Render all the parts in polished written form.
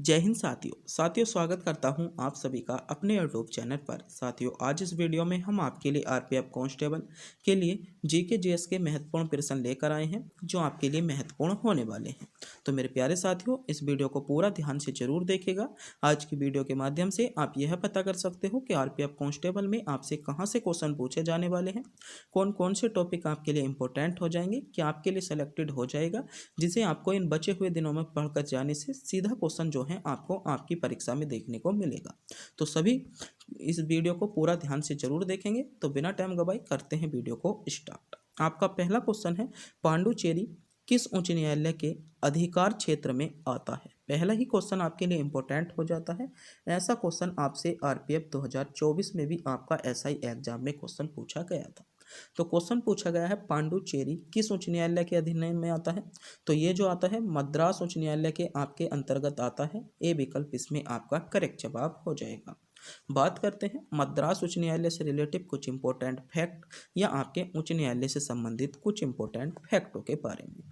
जय हिंद साथियों स्वागत करता हूं आप सभी का अपने यूट्यूब चैनल पर। साथियों, आज इस वीडियो में हम आपके लिए आरपीएफ कांस्टेबल के लिए जीके जीएस के महत्वपूर्ण प्रश्न लेकर आए हैं जो आपके लिए महत्वपूर्ण होने वाले हैं। तो मेरे प्यारे साथियों, इस वीडियो को पूरा ध्यान से जरूर देखिएगा। आज की वीडियो के माध्यम से आप यह पता कर सकते हो कि आरपीएफ कांस्टेबल में आपसे कहाँ से क्वेश्चन पूछे जाने वाले हैं, कौन कौन से टॉपिक आपके लिए इंपॉर्टेंट हो जाएंगे, क्या आपके लिए सेलेक्टेड हो जाएगा, जिसे आपको इन बचे हुए दिनों में पढ़कर जाने से सीधा क्वेश्चन जो है आपको आपकी परीक्षा में देखने को मिलेगा। तो सभी इस वीडियो को पूरा ध्यान से जरूर देखेंगे। तो बिना टाइम गवाए करते हैं वीडियो को स्टार्ट। आपका पहला क्वेश्चन है, पांडुचेरी किस उच्च न्यायालय के अधिकार क्षेत्र में आता है। पहला ही क्वेश्चन आपके लिए इंपॉर्टेंट हो जाता है। ऐसा क्वेश्चन आपसे आरपीएफ 2024 में भी आपका एसआई एग्जाम में क्वेश्चन पूछा गया था। तो क्वेश्चन पूछा गया है, पांडुचेरी किस उच्च न्यायालय के अधीन में आता है। तो ये जो आता है मद्रास उच्च न्यायालय के आपके अंतर्गत आता है। ए विकल्प इसमें आपका करेक्ट जवाब हो जाएगा। बात करते हैं मद्रास उच्च न्यायालय से रिलेटिव कुछ इंपॉर्टेंट फैक्ट या आपके उच्च न्यायालय से संबंधित कुछ इंपॉर्टेंट फैक्टों के बारे में।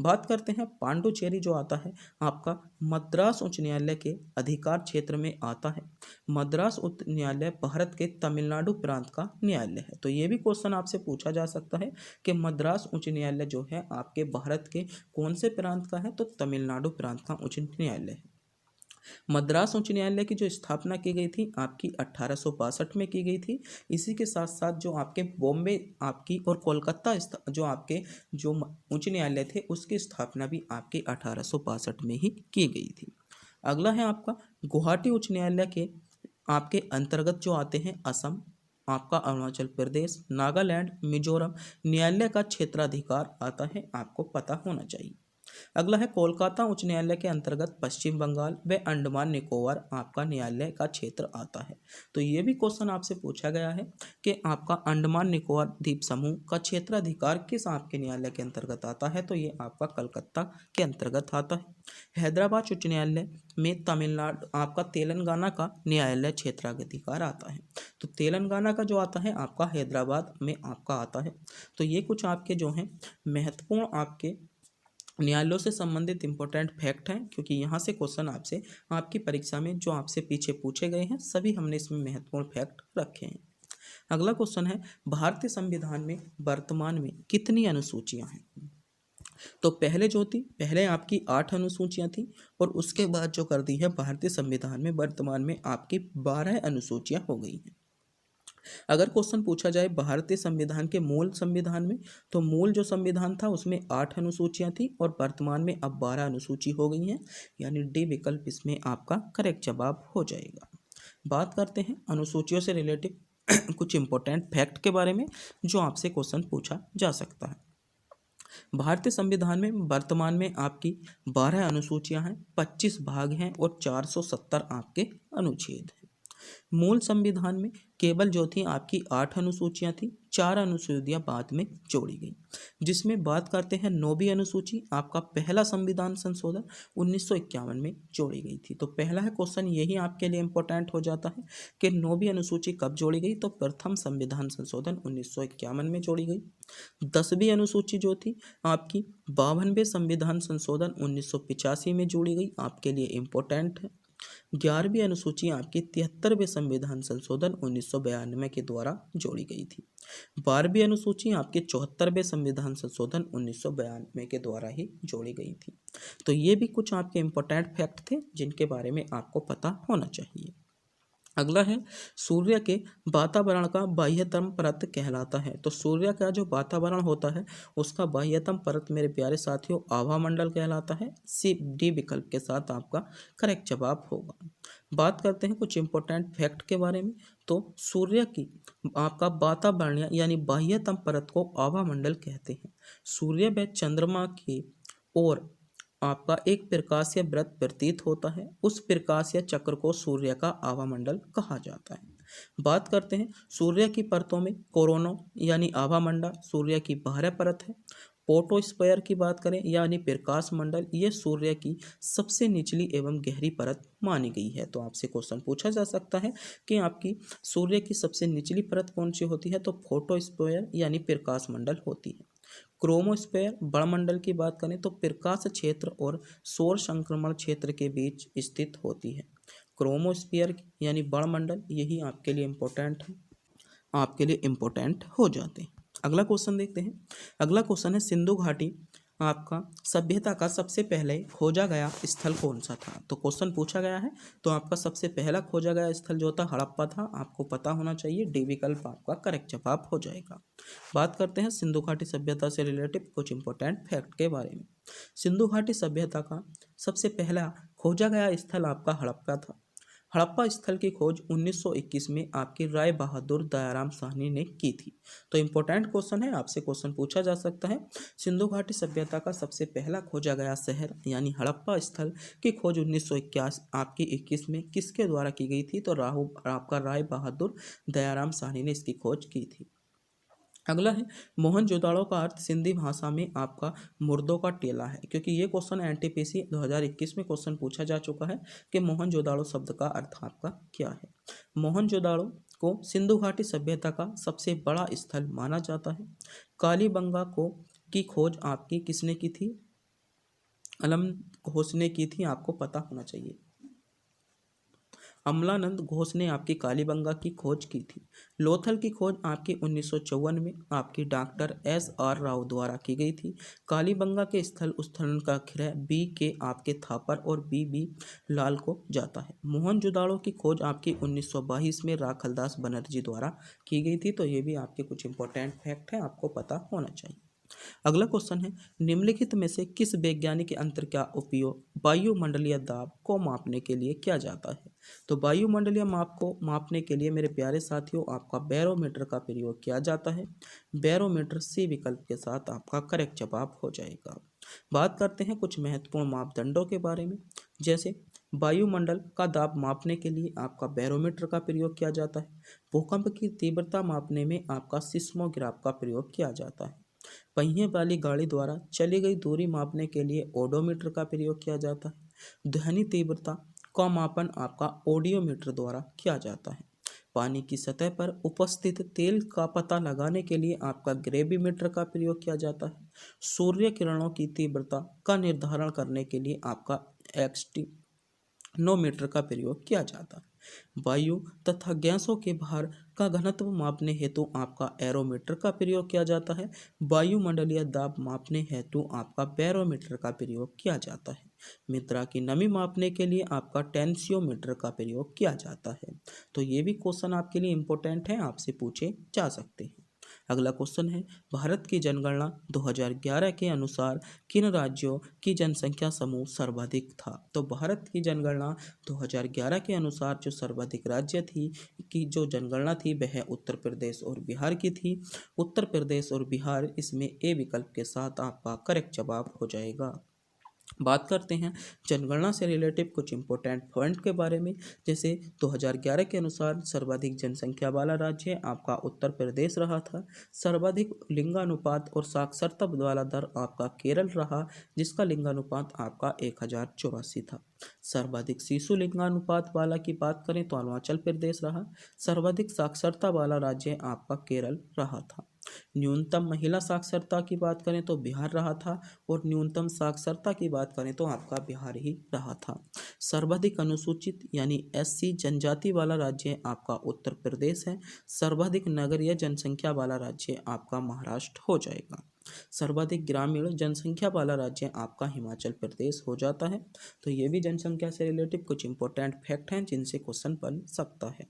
बात करते हैं, पांडुचेरी जो आता है आपका मद्रास उच्च न्यायालय के अधिकार क्षेत्र में आता है। मद्रास उच्च न्यायालय भारत के तमिलनाडु प्रांत का न्यायालय है। तो ये भी क्वेश्चन आपसे पूछा जा सकता है कि मद्रास उच्च न्यायालय जो है आपके भारत के कौन से प्रांत का है। तो तमिलनाडु प्रांत का उच्च न्यायालय है। मद्रास उच्च न्यायालय की जो स्थापना की गई थी आपकी 1862 में की गई थी। इसी के साथ साथ जो आपके बॉम्बे आपकी और कोलकाता जो आपके जो उच्च न्यायालय थे उसकी स्थापना भी आपकी 1862 में ही की गई थी। अगला है आपका गुवाहाटी उच्च न्यायालय के आपके अंतर्गत जो आते हैं असम, आपका अरुणाचल प्रदेश, नागालैंड, मिजोरम न्यायालय का क्षेत्राधिकार आता है, आपको पता होना चाहिए। अगला है कोलकाता उच्च न्यायालय के अंतर्गत पश्चिम बंगाल व अंडमान निकोबार आपका न्यायालय का क्षेत्र आता है। तो ये भी क्वेश्चन आपसे पूछा गया है कि आपका अंडमान निकोबार द्वीप समूह का क्षेत्राधिकार किस आपके न्यायालय के अंतर्गत आता है। तो ये आपका कलकत्ता के अंतर्गत आता है। हैदराबाद उच्च न्यायालय में तमिलनाडु आपका तेलंगाना का न्यायालय क्षेत्राधिकार आता है। तो तेलंगाना का जो आता है आपका हैदराबाद में आपका आता है। तो ये कुछ आपके जो हैं महत्वपूर्ण आपके न्यायालयों से संबंधित इंपॉर्टेंट फैक्ट हैं, क्योंकि यहाँ से क्वेश्चन आपसे आपकी परीक्षा में जो आपसे पीछे पूछे गए हैं सभी हमने इसमें महत्वपूर्ण फैक्ट रखे हैं। अगला क्वेश्चन है, भारतीय संविधान में वर्तमान में कितनी अनुसूचियां हैं। तो पहले आपकी 8 अनुसूचियां थी और उसके बाद जो कर दी है भारतीय संविधान में वर्तमान में आपकी 12 अनुसूचियां हो गई हैं। अगर क्वेश्चन पूछा जाए भारतीय संविधान के मूल संविधान में, तो मूल जो संविधान था उसमें 8 अनुसूचियां थी और वर्तमान में अब 12 अनुसूची हो गई हैं, यानी डी विकल्प इसमें आपका करेक्ट जवाब हो जाएगा। बात करते हैं अनुसूचियों से रिलेटिव कुछ इंपॉर्टेंट फैक्ट के बारे में जो आपसे क्वेश्चन पूछा जा सकता है। भारतीय संविधान में वर्तमान में आपकी 12 अनुसूचियां हैं, 25 भाग हैं और 470 आपके अनुच्छेद हैं। मूल संविधान में केवल जो थी आपकी 8 अनुसूचियां थी, 4 अनुसूचियां बाद में जोड़ी गई। जिसमें बात करते हैं 9वीं अनुसूची आपका पहला संविधान संशोधन 1951 में जोड़ी गई थी। तो पहला है क्वेश्चन यही आपके लिए इंपॉर्टेंट हो जाता है कि 9वीं अनुसूची कब जोड़ी गई। तो प्रथम संविधान संशोधन 1951 में जोड़ी गई। 10वीं अनुसूची जो थी आपकी 52वें संविधान संशोधन 1985 में जोड़ी गई, आपके लिए इंपॉर्टेंट है। 11वीं अनुसूची आपकी 73वें संविधान संशोधन 1992 के द्वारा जोड़ी गई थी। 12वीं अनुसूची आपके 74वें संविधान संशोधन 1992 के द्वारा ही जोड़ी गई थी। तो ये भी कुछ आपके इंपॉर्टेंट फैक्ट थे जिनके बारे में आपको पता होना चाहिए। अगला है, सूर्य के वातावरण का बाह्यतम परत कहलाता है। तो सूर्य का जो वातावरण होता है उसका बाह्यतम परत मेरे प्यारे साथियों आभामंडल कहलाता है। सी डी विकल्प के साथ आपका करेक्ट जवाब होगा। बात करते हैं कुछ इंपॉर्टेंट फैक्ट के बारे में। तो सूर्य की आपका वातावरण यानी बाह्यतम परत को आभामंडल कहते हैं। सूर्य व चंद्रमा की ओर आपका एक प्रकाशीय वृत्त प्रतीत होता है, उस प्रकाशीय चक्र को सूर्य का आभामंडल कहा जाता है। बात करते हैं सूर्य की परतों में, कोरोना यानी आभामंडल सूर्य की बाह्य परत है। फोटोस्फीयर की बात करें यानी प्रकाश मंडल, ये सूर्य की सबसे निचली एवं गहरी परत मानी गई है। तो आपसे क्वेश्चन पूछा जा सकता है कि आपकी सूर्य की सबसे निचली परत कौन सी होती है। तो फोटोस्फीयर यानी प्रकाश मंडल होती है। क्रोमोस्फेयर बड़मंडल की बात करें तो प्रकाश क्षेत्र और सौर संक्रमण क्षेत्र के बीच स्थित होती है। क्रोमोस्फियर यानी बड़मंडल, यही आपके लिए इम्पोर्टेंट है, आपके लिए इम्पोर्टेंट हो जाते हैं। अगला क्वेश्चन देखते हैं। अगला क्वेश्चन है सिंधु घाटी आपका सभ्यता का सबसे पहले खोजा गया स्थल कौन सा था। तो क्वेश्चन पूछा गया है, तो आपका सबसे पहला खोजा गया स्थल जो था हड़प्पा था। आपको पता होना चाहिए, डी विकल्प आपका करेक्ट जवाब हो जाएगा। बात करते हैं सिंधु घाटी सभ्यता से रिलेटेड कुछ इंपॉर्टेंट फैक्ट के बारे में। सिंधु घाटी सभ्यता का सबसे पहला खोजा गया स्थल आपका हड़प्पा था। हड़प्पा स्थल की खोज 1921 में आपकी राय बहादुर दयाराम साहनी ने की थी। तो इम्पोर्टेंट क्वेश्चन है, आपसे क्वेश्चन पूछा जा सकता है। सिंधु घाटी सभ्यता का सबसे पहला खोजा गया शहर यानी हड़प्पा स्थल की खोज 1921 आपकी 21 में किसके द्वारा की गई थी। तो आपका राय बहादुर दयाराम साहनी ने इसकी खोज की थी। अगला है मोहनजोदाड़ो का अर्थ सिंधी भाषा में आपका मुर्दों का टेला है, क्योंकि ये क्वेश्चन एनटीपीसी 2021 में क्वेश्चन पूछा जा चुका है कि मोहनजोदाड़ो शब्द का अर्थ आपका क्या है। मोहनजोदाड़ो को सिंधु घाटी सभ्यता का सबसे बड़ा स्थल माना जाता है। कालीबंगा को की खोज आपकी किसने की थी। अलम घोष ने की थी, आपको पता होना चाहिए। अमलानंद घोष ने आपकी कालीबंगा की खोज की थी। लोथल की खोज आपकी 1954 में आपकी डॉक्टर SR राव द्वारा की गई थी। कालीबंगा के स्थल उत्खनन का श्रेय बी के आपके थापर और बी लाल को जाता है। मोहनजोदाड़ो की खोज आपकी 1922 में राखलदास बनर्जी द्वारा की गई थी। तो ये भी आपके कुछ इंपॉर्टेंट फैक्ट हैं, आपको पता होना चाहिए। अगला क्वेश्चन है निम्नलिखित में से किस वैज्ञानिक यंत्र का उपयोग वायुमंडलीय दाब को मापने के लिए किया जाता है। तो वायुमंडलीय माप को मापने के लिए मेरे प्यारे साथियों आपका बैरोमीटर का प्रयोग किया जाता है। बैरोमीटर सी विकल्प के साथ आपका करेक्ट जवाब हो जाएगा। बात करते हैं कुछ महत्वपूर्ण मापदंडों के बारे में। जैसे वायुमंडल का दाब मापने के लिए आपका बैरोमीटर का प्रयोग किया जाता है। भूकंप की तीव्रता मापने में आपका सिस्मोग्राफ का प्रयोग किया जाता है। पहिए वाली गाड़ी द्वारा चली गई दूरी मापने के लिए ओडोमीटर का प्रयोग किया जाता है। ध्वनि तीव्रता का मापन आपका ऑडियोमीटर द्वारा किया जाता है। पानी की सतह पर उपस्थित तेल का पता लगाने के लिए आपका ग्रेविमीटर का प्रयोग किया जाता है। सूर्य किरणों की तीव्रता का निर्धारण करने के लिए आपका एक्सटिनोमीटर का प्रयोग किया जाता है। वायु तथा गैसों के भार का घनत्व मापने हेतु आपका एरोमीटर का प्रयोग किया जाता है। वायुमंडलीय दाब मापने हेतु आपका बैरोमीटर का प्रयोग किया जाता है। मृदा की नमी मापने के लिए आपका टेंसियोमीटर का प्रयोग किया जाता है। तो ये भी क्वेश्चन आपके लिए इम्पोर्टेंट है, आपसे पूछे जा सकते हैं। अगला क्वेश्चन है भारत की जनगणना 2011 के अनुसार किन राज्यों की जनसंख्या समूह सर्वाधिक था। तो भारत की जनगणना 2011 के अनुसार जो सर्वाधिक राज्य थी की जो जनगणना थी वह उत्तर प्रदेश और बिहार की थी। उत्तर प्रदेश और बिहार इसमें ए विकल्प के साथ आपका करेक्ट जवाब हो जाएगा। बात करते हैं जनगणना से रिलेटिव कुछ इंपॉर्टेंट पॉइंट के बारे में। जैसे 2011 के अनुसार सर्वाधिक जनसंख्या वाला राज्य आपका उत्तर प्रदेश रहा था। सर्वाधिक लिंगानुपात और साक्षरता वाला दर आपका केरल रहा, जिसका लिंगानुपात आपका 1084 था। सर्वाधिक शिशु लिंगानुपात वाला की बात करें तो अरुणाचल प्रदेश रहा। सर्वाधिक साक्षरता वाला राज्य आपका केरल रहा था। न्यूनतम महिला साक्षरता की बात करें तो बिहार रहा था, और न्यूनतम साक्षरता की बात करें तो आपका बिहार ही रहा था। सर्वाधिक अनुसूचित यानी SC जनजाति वाला राज्य आपका उत्तर प्रदेश है। सर्वाधिक नगरीय जनसंख्या वाला राज्य आपका महाराष्ट्र हो जाएगा। सर्वाधिक ग्रामीण जनसंख्या वाला राज्य आपका हिमाचल प्रदेश हो जाता है। तो ये भी जनसंख्या से रिलेटिव कुछ इंपॉर्टेंट फैक्ट हैं जिनसे क्वेश्चन बन सकता है।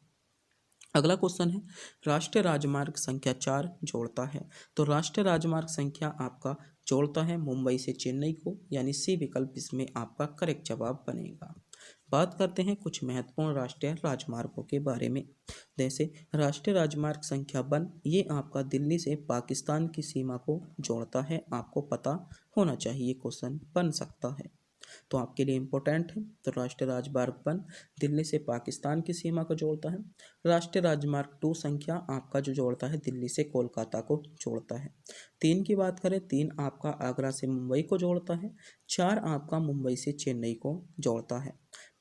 अगला क्वेश्चन है राष्ट्रीय राजमार्ग संख्या 4 जोड़ता है। तो राष्ट्रीय राजमार्ग संख्या आपका जोड़ता है मुंबई से चेन्नई को, यानी सी विकल्प इसमें आपका करेक्ट जवाब बनेगा। बात करते हैं कुछ महत्वपूर्ण राष्ट्रीय राजमार्गों के बारे में। जैसे राष्ट्रीय राजमार्ग संख्या 1 ये आपका दिल्ली से पाकिस्तान की सीमा को जोड़ता है, आपको पता होना चाहिए, क्वेश्चन बन सकता है तो आपके लिए इम्पोर्टेंट है। तो राष्ट्रीय राजमार्ग 1 दिल्ली से पाकिस्तान की सीमा को जोड़ता है। राष्ट्रीय राजमार्ग 2 संख्या आपका जो जोड़ता है दिल्ली से कोलकाता को जोड़ता है। 3 की बात करें 3 आपका आगरा से मुंबई को जोड़ता है। 4 आपका मुंबई से चेन्नई को जोड़ता है।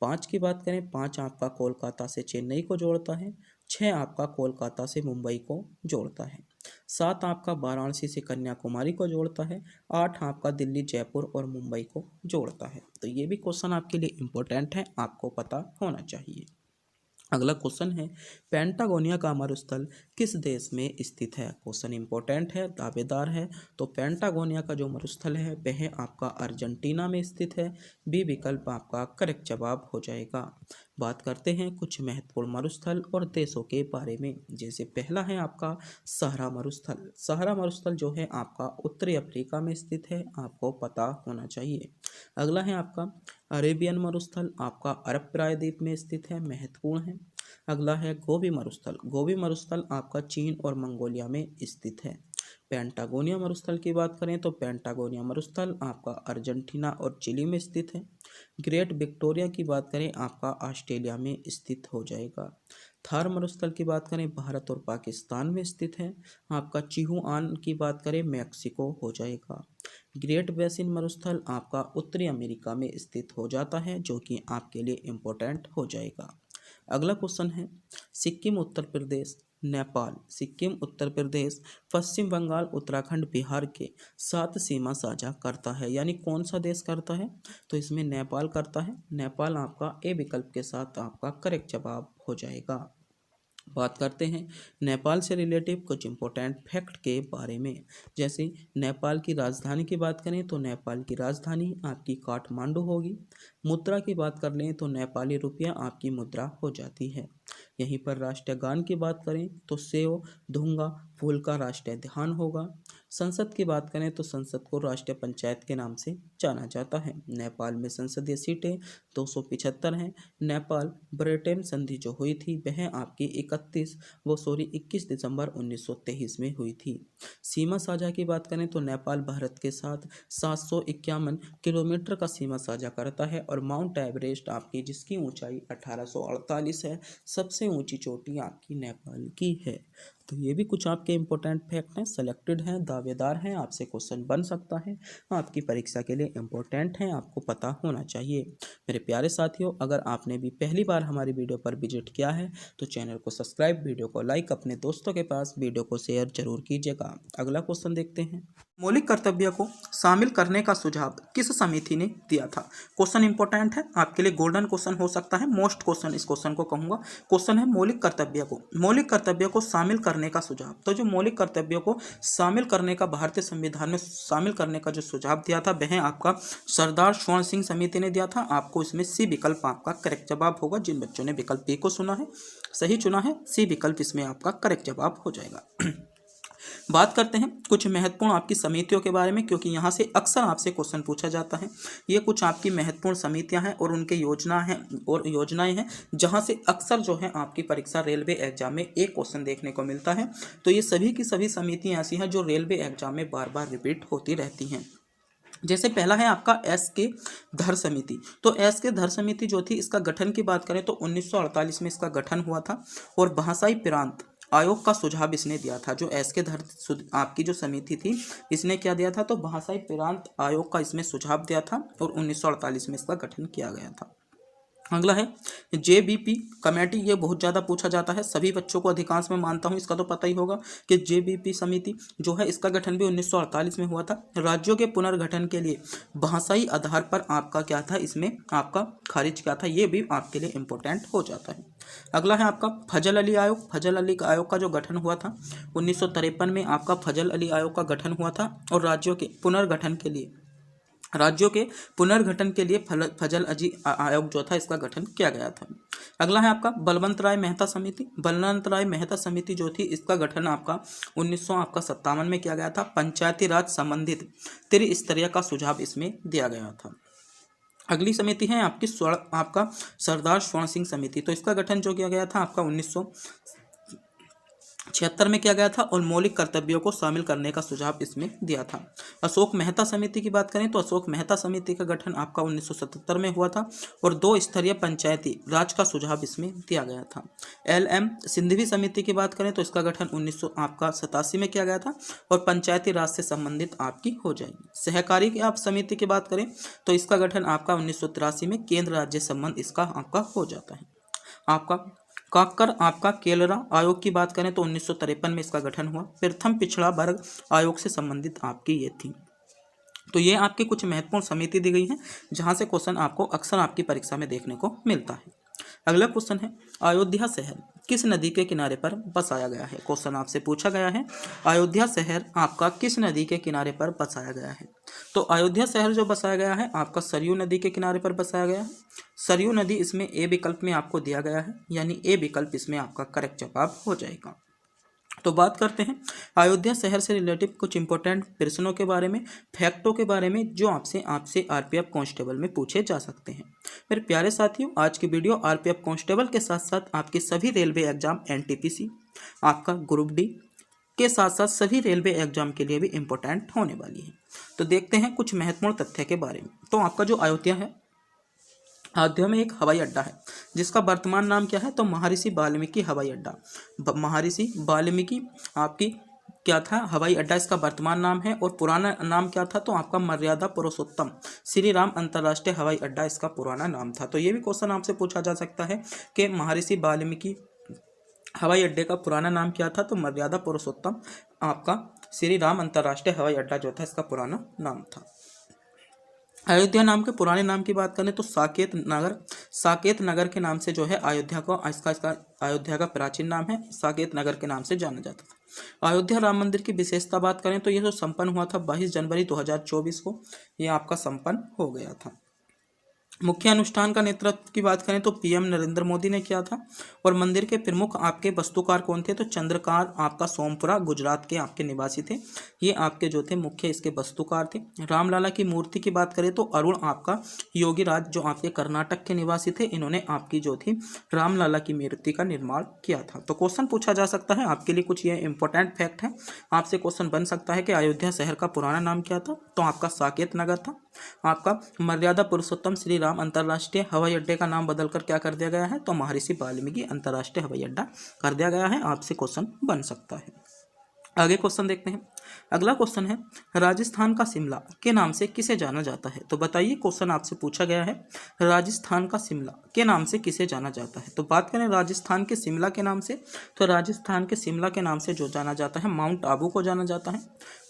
5 की बात करें 5 आपका कोलकाता से चेन्नई को जोड़ता है। 6 आपका कोलकाता से मुंबई को जोड़ता है। 7 आपका वाराणसी से कन्याकुमारी को जोड़ता है। 8 आपका दिल्ली, जयपुर और मुंबई को जोड़ता है। तो ये भी क्वेश्चन आपके लिए इम्पोर्टेंट है, आपको पता होना चाहिए। अगला क्वेश्चन है, पेंटागोनिया का मरुस्थल किस देश में स्थित है? क्वेश्चन इंपॉर्टेंट है, दावेदार है। तो पेंटागोनिया का जो मरुस्थल है वह आपका अर्जेंटीना में स्थित है। बी विकल्प आपका करेक्ट जवाब हो जाएगा। बात करते हैं कुछ महत्वपूर्ण मरुस्थल और देशों के बारे में। जैसे पहला है आपका सहारा मरुस्थल। सहारा मरुस्थल जो है आपका उत्तरी अफ्रीका में स्थित है, आपको पता होना चाहिए। अगला है आपका अरेबियन मरुस्थल, आपका अरब प्रायद्वीप में स्थित है, महत्वपूर्ण है। अगला है गोबी मरुस्थल। गोबी मरुस्थल आपका चीन और मंगोलिया में स्थित है। पेंटागोनिया मरुस्थल की बात करें तो पेंटागोनिया मरुस्थल आपका अर्जेंटीना और चिली में स्थित है। ग्रेट विक्टोरिया की बात करें आपका ऑस्ट्रेलिया में स्थित हो जाएगा। थार मरुस्थल की बात करें भारत और पाकिस्तान में स्थित है। आपका चिहुआन की बात करें मैक्सिको हो जाएगा। ग्रेट बेसिन मरुस्थल आपका उत्तरी अमेरिका में स्थित हो जाता है, जो कि आपके लिए इम्पोर्टेंट हो जाएगा। अगला क्वेश्चन है, सिक्किम, उत्तर प्रदेश, नेपाल, सिक्किम, उत्तर प्रदेश, पश्चिम बंगाल, उत्तराखंड, बिहार के साथ सीमा साझा करता है, यानी कौन सा देश करता है? तो इसमें नेपाल करता है। नेपाल आपका ए विकल्प के साथ आपका करेक्ट जवाब हो जाएगा। बात करते हैं नेपाल से रिलेटिव कुछ इम्पोर्टेंट फैक्ट के बारे में। जैसे नेपाल की राजधानी की बात करें तो नेपाल की राजधानी आपकी काठमांडू होगी। मुद्रा की बात कर लें तो नेपाली रुपया आपकी मुद्रा हो जाती है। यहीं पर राष्ट्रीय गान की बात करें तो सेव धुंगा फूल का राष्ट्रीय ध्यान होगा। संसद की बात करें तो संसद को राष्ट्रीय पंचायत के नाम से जाना जाता है। नेपाल में संसदीय सीटें 275 हैं। नेपाल ब्रिटेन संधि जो हुई थी वह आपकी 21 दिसंबर 1923 में हुई थी। सीमा साझा की बात करें तो नेपाल भारत के साथ 751 किलोमीटर का सीमा साझा करता है और माउंट एवरेस्ट आपकी जिसकी ऊंचाई 1848 है, सबसे ऊंची चोटी आपकी नेपाल की है। तो ये भी कुछ आपके इम्पोर्टेंट फैक्ट हैं, सेलेक्टेड हैं, दावेदार हैं, आपसे क्वेश्चन बन सकता है, आपकी परीक्षा के लिए इम्पोर्टेंट हैं, आपको पता होना चाहिए। मेरे प्यारे साथियों, अगर आपने भी पहली बार हमारी वीडियो पर विजिट किया है तो चैनल को सब्सक्राइब, वीडियो को लाइक, अपने दोस्तों के पास वीडियो को शेयर जरूर कीजिएगा। अगला क्वेश्चन देखते हैं, मौलिक कर्तव्य को शामिल करने का सुझाव किस समिति ने दिया था? क्वेश्चन इंपॉर्टेंट है, आपके लिए गोल्डन क्वेश्चन हो सकता है, मोस्ट क्वेश्चन इस क्वेश्चन को कहूंगा। क्वेश्चन है मौलिक कर्तव्य को शामिल करने का सुझाव। तो जो मौलिक कर्तव्यों को शामिल करने का भारतीय संविधान में शामिल करने का जो सुझाव दिया था वह आपका सरदार स्वर्ण सिंह समिति ने दिया था। आपको इसमें सी विकल्प आपका करेक्ट जवाब होगा। जिन बच्चों ने विकल्प बी को सुना है, सही चुना है, सी विकल्प इसमें आपका करेक्ट जवाब हो जाएगा। बात करते हैं कुछ महत्वपूर्ण आपकी समितियों के बारे में, क्योंकि यहाँ से अक्सर आपसे क्वेश्चन पूछा जाता है। ये कुछ आपकी महत्वपूर्ण समितियां हैं और उनके योजनाएं हैं जहाँ से अक्सर जो है आपकी परीक्षा रेलवे एग्जाम में एक क्वेश्चन देखने को मिलता है। तो ये सभी की सभी समितियां ऐसी हैं जो रेलवे एग्जाम में बार बार रिपीट होती रहती हैं। जैसे पहला है आपका एस के धर समिति। तो एस के धर समिति जो थी, इसका गठन की बात करें तो 1948 में इसका गठन हुआ था और भाषाई प्रांत आयोग का सुझाव इसने दिया था। जो एस के धर आपकी जो समिति थी इसने क्या दिया था, तो भाषाई प्रांत आयोग का इसमें सुझाव दिया था और 1948 में इसका गठन किया गया था। अगला है जेबीपी कमेटी। ये बहुत ज़्यादा पूछा जाता है, सभी बच्चों को अधिकांश में मानता हूँ इसका तो पता ही होगा कि जेबीपी समिति जो है इसका गठन भी 1948 में हुआ था। राज्यों के पुनर्गठन के लिए भाषाई आधार पर आपका क्या था, इसमें आपका खारिज क्या था, ये भी आपके लिए इम्पोर्टेंट हो जाता है। अगला है आपका फजल अली आयोग। फजल अली आयोग का जो गठन हुआ था 1953 में आपका फजल अली आयोग का गठन हुआ था और राज्यों के पुनर्गठन के लिए फजल अली आयोग जो था इसका गठन किया गया था। अगला है आपका बलवंत राय मेहता समिति। बलवंत राय मेहता समिति जो थी इसका गठन आपका 1957 में किया गया था। पंचायती राज संबंधित त्रिस्तरीय का सुझाव इसमें दिया गया था। अगली समिति है आपकी आपका सरदार स्वर्ण सिंह समिति। तो इसका गठन जो किया गया था आपका 1976 में किया गया था और मौलिक कर्तव्यों को शामिल करने का सुझाव इसमें दिया था। अशोक मेहता समिति की बात करें तो अशोक मेहता समिति का गठन आपका 1977 में हुआ था और 2 स्तरीय पंचायती राज का सुझाव इसमें दिया गया था। LM सिंधवी समिति की बात करें तो इसका गठन 1987 में किया गया था और पंचायती राज से संबंधित आपकी हो जाएगी। सहकारी की आप समिति की बात करें तो इसका गठन आपका 1983 में केंद्र राज्य संबंध इसका आपका हो जाता है। आपका काक्कर आपका केलरा आयोग की बात करें तो 1953 में इसका गठन हुआ। प्रथम पिछड़ा वर्ग आयोग से संबंधित आपकी ये थी। तो ये आपकी कुछ महत्वपूर्ण समिति दी गई है जहां से क्वेश्चन आपको अक्सर आपकी परीक्षा में देखने को मिलता है। अगला क्वेश्चन है, अयोध्या शहर किस नदी के किनारे पर बसाया गया है। क्वेश्चन आपसे पूछा गया है अयोध्या शहर आपका किस नदी के किनारे पर बसाया गया है। तो अयोध्या शहर जो बसाया गया है आपका सरयू नदी के किनारे पर बसाया गया है। सरयू नदी इसमें ए विकल्प में आपको दिया गया है, यानी ए विकल्प इसमें आपका करेक्ट जवाब हो जाएगा। तो बात करते हैं अयोध्या शहर से रिलेटिव कुछ इंपॉर्टेंट प्रश्नों के बारे में, फैक्टों के बारे में जो आपसे आरपीएफ कांस्टेबल में पूछे जा सकते हैं। मेरे प्यारे साथियों, आज की वीडियो आरपीएफ कांस्टेबल के साथ साथ आपके सभी रेलवे एग्जाम, एनटीपीसी, आपका ग्रुप डी के साथ साथ सभी रेलवे एग्जाम के लिए भी इम्पोर्टेंट होने वाली है। तो देखते हैं कुछ महत्वपूर्ण तथ्य के बारे में। तो आपका जो अयोध्या है, अयोध्या में एक हवाई अड्डा है जिसका वर्तमान नाम क्या है, तो महर्षि वाल्मीकि हवाई अड्डा। महर्षि वाल्मीकि आपकी क्या था, हवाई अड्डा इसका वर्तमान नाम है। और पुराना नाम क्या था, तो आपका मर्यादा पुरुषोत्तम श्री राम अंतर्राष्ट्रीय हवाई अड्डा इसका पुराना नाम था। तो ये भी क्वेश्चन आपसे पूछा जा सकता है कि महर्षि वाल्मीकि हवाई अड्डे का पुराना नाम क्या था, तो मर्यादा पुरुषोत्तम आपका श्री राम अंतर्राष्ट्रीय हवाई अड्डा जो था इसका पुराना नाम था। अयोध्या नाम के पुराने नाम की बात करें तो साकेत नगर के नाम से जो है अयोध्या को इसका अयोध्या का प्राचीन नाम है, साकेत नगर के नाम से जाना जाता था। अयोध्या राम मंदिर की विशेषता बात करें तो ये जो संपन्न हुआ था 22 जनवरी 2024 को, ये आपका संपन्न हो गया था। मुख्य अनुष्ठान का नेतृत्व की बात करें तो पीएम नरेंद्र मोदी ने किया था। और मंदिर के प्रमुख आपके वास्तुकार कौन थे, तो चंद्रकार आपका सोमपुरा गुजरात के आपके निवासी थे। ये आपके जो थे मुख्य इसके वास्तुकार थे। रामलला की मूर्ति की बात करें तो अरुण आपका योगीराज जो आपके कर्नाटक के निवासी थे, इन्होंने आपकी जो थी रामलला की मूर्ति का निर्माण किया था। तो क्वेश्चन पूछा जा सकता है आपके लिए, कुछ ये इंपॉर्टेंट फैक्ट है। आपसे क्वेश्चन बन सकता है कि अयोध्या शहर का पुराना नाम क्या था, तो आपका साकेत नगर था। आपका मर्यादा पुरुषोत्तम श्री राम अंतर्राष्ट्रीय हवाई अड्डे का नाम बदलकर क्या कर दिया गया है, तो महर्षि वाल्मीकि अंतर्राष्ट्रीय हवाई अड्डा कर दिया गया है। आपसे क्वेश्चन बन सकता है। आगे क्वेश्चन देखते हैं। अगला क्वेश्चन है, राजस्थान का शिमला के नाम से किसे जाना जाता है। तो बताइए, क्वेश्चन आपसे पूछा गया है राजस्थान का शिमला के नाम से किसे जाना जाता है। तो बात करें राजस्थान के शिमला के नाम से, तो राजस्थान के शिमला के नाम से जो जाना जाता है माउंट आबू को जाना जाता है।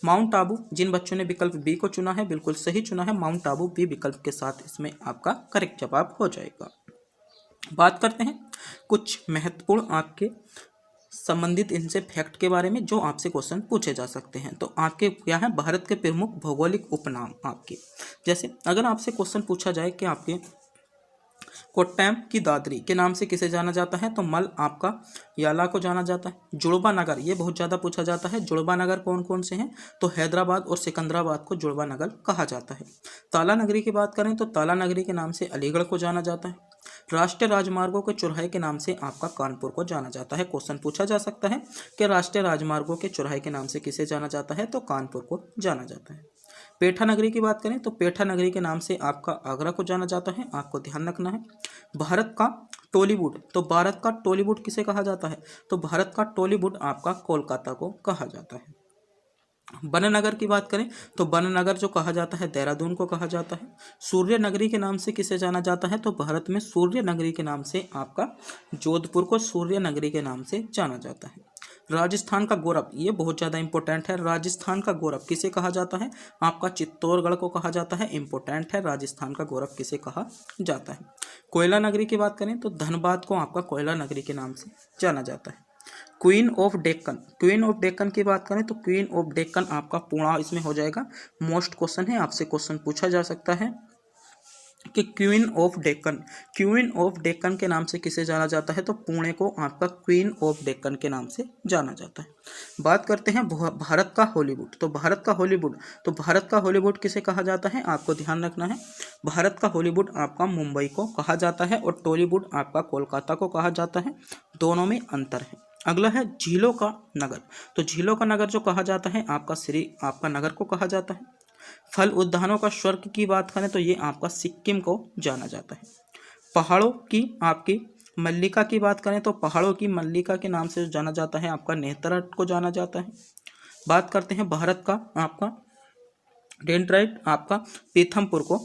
माउंट आबू, जिन बच्चों ने विकल्प बी को चुना है बिल्कुल सही चुना है, माउंट आबू बी विकल्प के साथ इसमें आपका करेक्ट जवाब हो जाएगा। बात करते हैं कुछ महत्वपूर्ण आपके संबंधित इनसे फैक्ट के बारे में जो आपसे क्वेश्चन पूछे जा सकते हैं। तो आपके क्या है, भारत के प्रमुख भौगोलिक उपनाम आपके, जैसे अगर आपसे क्वेश्चन पूछा जाए कि आपके कोट्टयम की दादरी के नाम से किसे जाना जाता है, तो मल आपका याला को जाना जाता है। जुड़वा नगर, ये बहुत ज़्यादा पूछा जाता है, जुड़वा नगर कौन कौन से हैं, तो हैदराबाद और सिकंदराबाद को जुड़वा नगर कहा जाता है। ताला नगरी की बात करें तो ताला नगरी के नाम से अलीगढ़ को जाना जाता है। राष्ट्रीय राजमार्गों के चौराहे के नाम से आपका कानपुर को जाना जाता है। क्वेश्चन पूछा जा सकता है कि राष्ट्रीय राजमार्गों के चौराहे के नाम से किसे जाना जाता है, तो कानपुर को जाना जाता है। पेठा नगरी की बात करें तो पेठा नगरी के नाम से आपका आगरा को जाना जाता है, आपको ध्यान रखना है। भारत का टॉलीवुड, तो भारत का टॉलीवुड किसे कहा जाता है, तो भारत का टॉलीवुड आपका कोलकाता को कहा जाता है। बननगर की बात करें तो बननगर जो कहा जाता है देहरादून को कहा जाता है। सूर्य नगरी के नाम से किसे जाना जाता है, तो भारत में सूर्य नगरी के नाम से आपका जोधपुर को सूर्य नगरी के नाम से जाना जाता है। राजस्थान का गौरव, ये बहुत ज़्यादा इंपॉर्टेंट है। राजस्थान का गौरव किसे कहा जाता है, आपका चित्तौड़गढ़ को कहा जाता है। इंपॉर्टेंट है, राजस्थान का गौरव किसे कहा जाता है। कोयला नगरी की बात करें तो धनबाद को आपका कोयला नगरी के नाम से जाना जाता है। Queen of Deccan, queen of Deccan की बात करें तो क्वीन ऑफ डेक्कन आपका पुणे इसमें हो जाएगा। मोस्ट क्वेश्चन है, आपसे क्वेश्चन पूछा जा सकता है कि क्वीन ऑफ डेक्कन के नाम से किसे जाना जाता है, तो पुणे को आपका क्वीन ऑफ डेक्कन के नाम से जाना जाता है। बात करते हैं भारत का हॉलीवुड, तो भारत का हॉलीवुड किसे कहा जाता है, आपको ध्यान रखना है। भारत का हॉलीवुड आपका मुंबई को कहा जाता है और टॉलीवुड आपका कोलकाता को कहा जाता है, दोनों में अंतर है। अगला है झीलों का नगर, तो झीलों का नगर जो कहा जाता है आपका नगर को कहा जाता है। फल उद्यानों का स्वर्ग की बात करें तो ये आपका सिक्किम को जाना जाता है। पहाड़ों की आपकी मल्लिका की बात करें तो पहाड़ों की मल्लिका के नाम से जाना जाता है आपका नेत्रवट को जाना जाता है। बात करते हैं भारत का आपका डेंड्राइट आपका पीथमपुर को